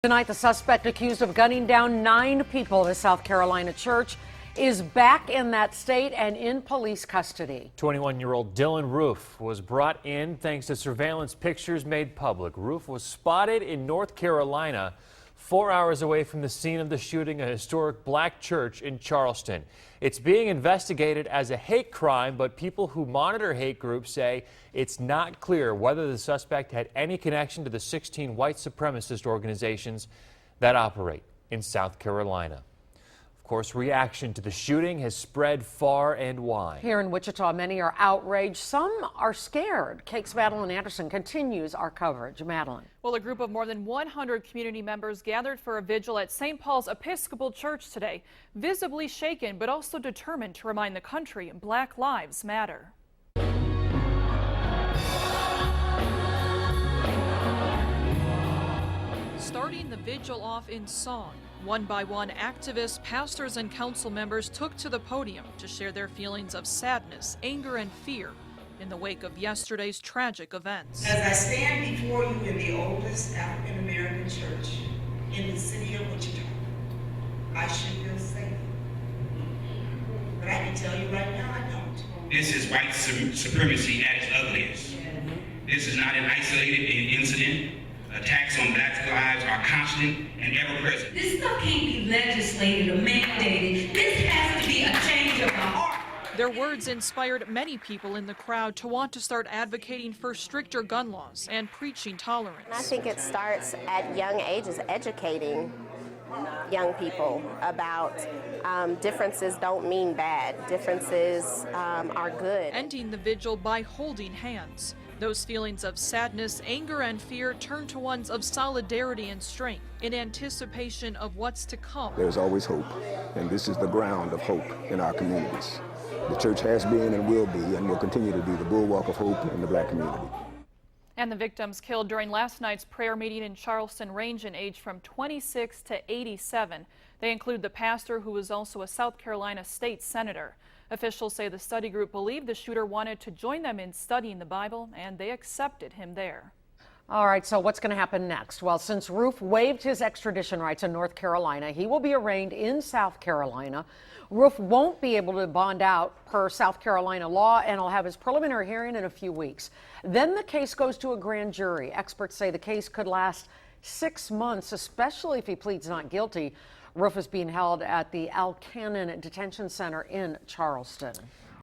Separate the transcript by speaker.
Speaker 1: Tonight, the suspect accused of gunning down 9 people at a South Carolina church is back in that state and in police custody.
Speaker 2: 21-year-old Dylan Roof was brought in thanks to surveillance pictures made public. Roof was spotted in North Carolina, 4 hours away from the scene of the shooting at a historic black church in Charleston. It's being investigated as a hate crime, but people who monitor hate groups say it's not clear whether the suspect had any connection to the 16 white supremacist organizations that operate in South Carolina. Of course, reaction to the shooting has spread far and wide.
Speaker 1: Here in Wichita, many are outraged. Some are scared. KAKE's Madeline Anderson continues our coverage. Madeline.
Speaker 3: Well, a group of more than 100 community members gathered for a vigil at St. Paul's Episcopal Church today, visibly shaken but also determined to remind the country Black lives matter. Starting the vigil off in song, one by one, activists, pastors, and council members took to the podium to share their feelings of sadness, anger, and fear in the wake of yesterday's tragic events.
Speaker 4: As I stand before you in the oldest African American church in the city of Wichita, I should feel safe. But I can tell you right now, I don't.
Speaker 5: This is white supremacy at its ugliest. This is not an isolated incident. Attacks on Black lives are constant and ever present.
Speaker 6: This stuff can't be legislated or mandated. This has to be a change of the heart.
Speaker 3: Their words inspired many people in the crowd to want to start advocating for stricter gun laws and preaching tolerance.
Speaker 7: I think it starts at young ages, educating young people about differences don't mean bad. Differences are good.
Speaker 3: Ending the vigil by holding hands. Those feelings of sadness, anger, and fear turn to ones of solidarity and strength in anticipation of what's to come.
Speaker 8: There's always hope, and this is the ground of hope in our communities. The church has been and will be and will continue to be the bulwark of hope in the Black community.
Speaker 3: And the victims killed during last night's prayer meeting in Charleston range in age from 26 to 87. They include the pastor, who was also a South Carolina state senator. Officials say the study group believed the shooter wanted to join them in studying the Bible, and they accepted him there.
Speaker 1: All right, so what's going to happen next? Well, since Roof waived his extradition rights in North Carolina, he will be arraigned in South Carolina. Roof won't be able to bond out per South Carolina law, and he'll have his preliminary hearing in a few weeks. Then the case goes to a grand jury. Experts say the case could last 6 months, especially if he pleads not guilty. Roof is being held at the Cannon Detention Center in Charleston.